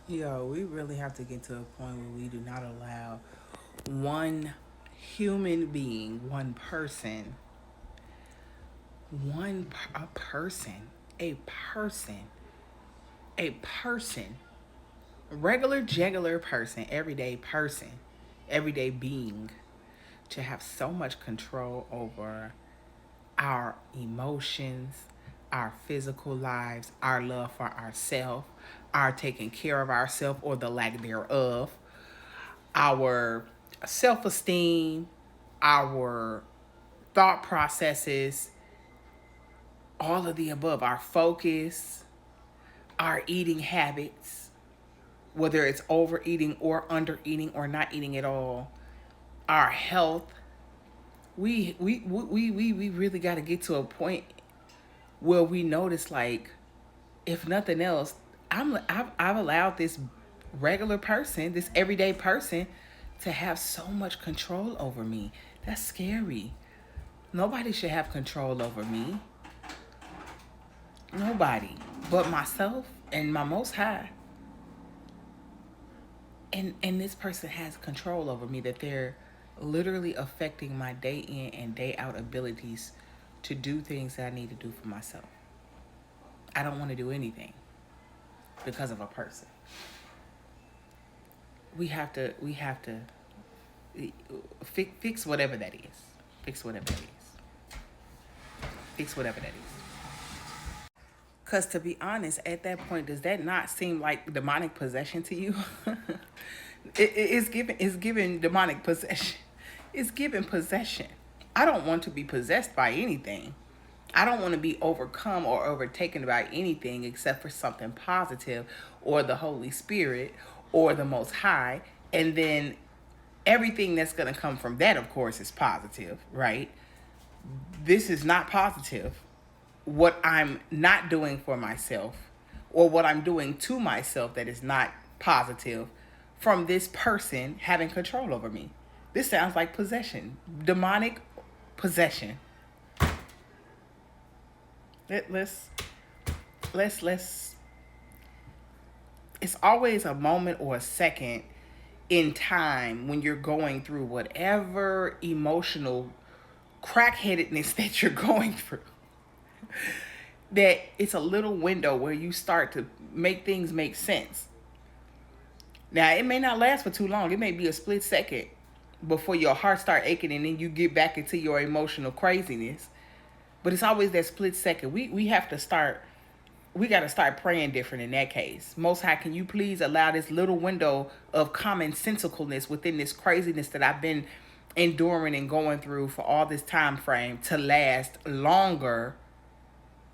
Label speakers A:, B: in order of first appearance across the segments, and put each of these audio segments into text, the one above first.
A: Yo, we really have to get to a point where we do not allow one human being, one person, a person, a person, a person, regular, regular person, everyday being, to have so much control over our emotions, our physical lives, our love for ourselves, our taking care of ourselves or the lack thereof, our self esteem, our thought processes, all of the above, our focus, our eating habits, whether it's overeating or under eating or not eating at all, our health. We really got to get to a point where we notice, like, if nothing else, I've allowed this regular person, this everyday person, to have so much control over me. That's scary. Nobody should have control over me. Nobody but myself and my most high. And this person has control over me, that they're literally affecting my day in and day out abilities to do things that I need to do for myself. I don't want to do anything because of a person. We have to fix whatever that is. Fix whatever that is. Fix whatever that is. Because to be honest, at that point, does that not seem like demonic possession to you? It's given demonic possession. It's given possession. I don't want to be possessed by anything. I don't want to be overcome or overtaken by anything except for something positive or the Holy Spirit or the Most High. And then everything that's going to come from that, of course, is positive, right? This is not positive. What I'm not doing for myself or what I'm doing to myself that is not positive from this person having control over me. This sounds like possession, demonic possession. Let, let's let's it's always a moment or a second in time when you're going through whatever emotional crackheadedness that you're going through, that it's a little window where you start to make things make sense. Now, it may not last for too long. It may be a split second before your heart start aching and then you get back into your emotional craziness. But it's always that split second. We have to start, we got to start praying different in that case. Most High, can you please allow this little window of common sensicalness within this craziness that I've been enduring and going through for all this time frame to last longer,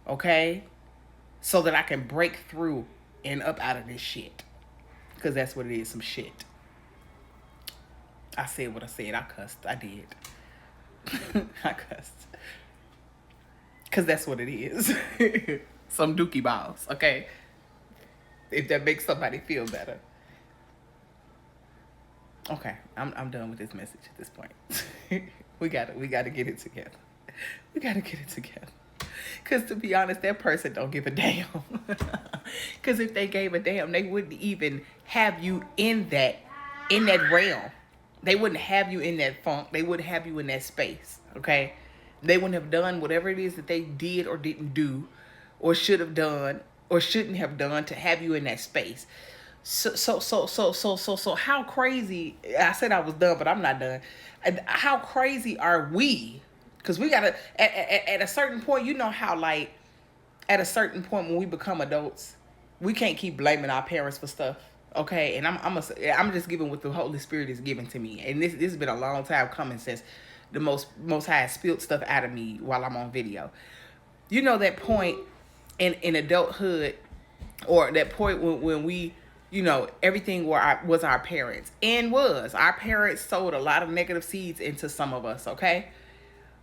A: okay? So that I can break through and up out of this shit. Because that's what it is, some shit. I said what I said. I cussed. I did. I cussed. Because that's what it is. Some dookie balls, okay? If that makes somebody feel better. Okay, I'm done with this message at this point. we gotta get it together. We gotta get it together. Cause to be honest, that person don't give a damn. Cause if they gave a damn, they wouldn't even have you in that realm. They wouldn't have you in that funk. They wouldn't have you in that space. Okay? They wouldn't have done whatever it is that they did or didn't do, or should have done, or shouldn't have done to have you in that space. So how crazy, I said I was done, but I'm not done. How crazy are we? Because we gotta at a certain point, you know how, like, at a certain point when we become adults, we can't keep blaming our parents for stuff. Okay, and I'm just giving what the Holy Spirit is giving to me, and this has been a long time coming since the most high spilled stuff out of me while I'm on video. You know that point in adulthood, or that point when we, everything was our parents, and was our parents sowed a lot of negative seeds into some of us. Okay,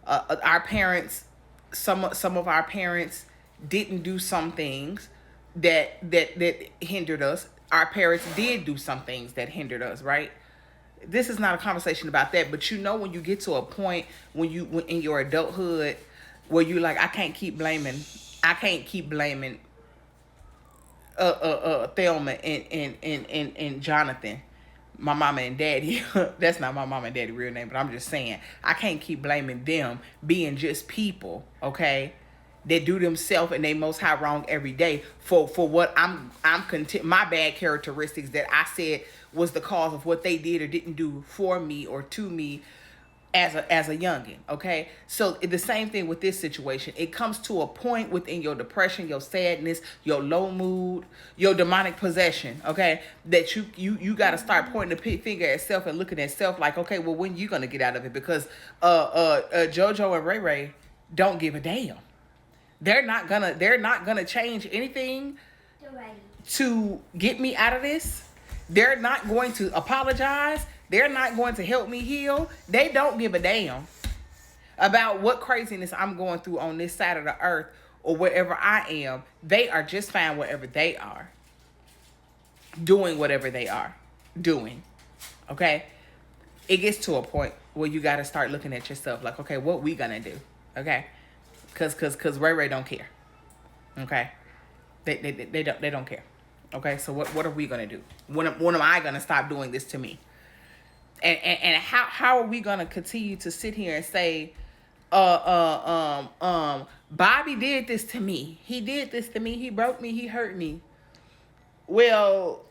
A: our parents, some of our parents didn't do some things that hindered us. Our parents did do some things that hindered us, right? This is not a conversation about that, but when you get to a point when in your adulthood where you're like, I can't keep blaming Thelma and Jonathan, my mama and daddy. That's not my mama and daddy real name, but I'm just saying I can't keep blaming them being just people, okay, that do themselves and they most high wrong every day for what I'm content my bad characteristics that I said was the cause of what they did or didn't do for me or to me as a youngin, okay? So the same thing with this situation. It comes to a point within your depression, your sadness, your low mood, your demonic possession, okay, that you got to start pointing the finger at self and looking at self like, okay, well, when you gonna get out of it? Because JoJo and Ray Ray don't give a damn. They're not gonna change anything to get me out of this. They're not going to apologize. They're not going to help me heal. They don't give a damn about what craziness I'm going through on this side of the earth or wherever I am. They are just fine wherever they are, doing whatever they are doing. Okay? It gets to a point where you got to start looking at yourself like, okay, what we gonna do? Okay? Cause Ray Ray don't care. Okay? They don't care. Okay? So what are we gonna do? When am I gonna stop doing this to me? And how are we gonna continue to sit here and say, Bobby did this to me. He did this to me. He broke me. He hurt me. Well,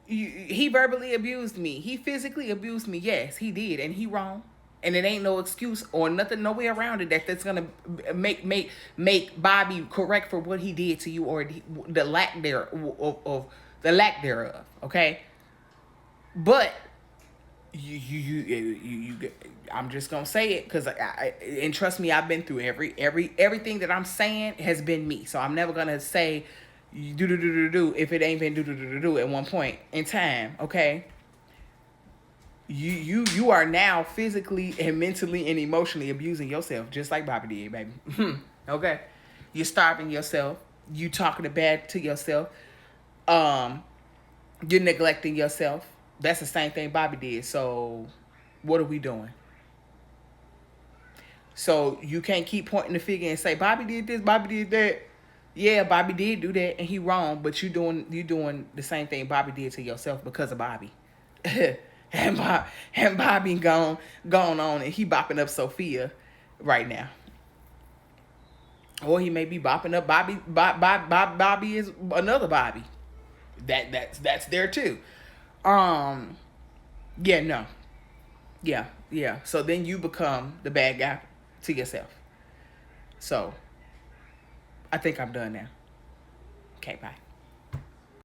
A: he verbally abused me. He physically abused me. Yes, he did, and he wrong. And it ain't no excuse or nothing, no way around it that's gonna make Bobby correct for what he did to you or the lack there of the lack thereof. Okay, but I'm just gonna say it because and trust me, I've been through everything that I'm saying has been me. So I'm never gonna say do if it ain't been do at one point in time. Okay, you are now physically and mentally and emotionally abusing yourself just like Bobby did, baby. Okay, you're starving yourself. You talking bad to yourself. You're neglecting yourself. That's the same thing Bobby did. So what are we doing? So you can't keep pointing the finger and say, Bobby did this, Bobby did that. Yeah, Bobby did do that and he wrong, but you doing the same thing Bobby did to yourself because of Bobby. and Bobby gone on and he bopping up Sophia right now. Or he may be bopping up Bobby. Bobby is another Bobby. That's there too. Yeah, no. Yeah. So then you become the bad guy to yourself. So, I think I'm done now. Okay, bye.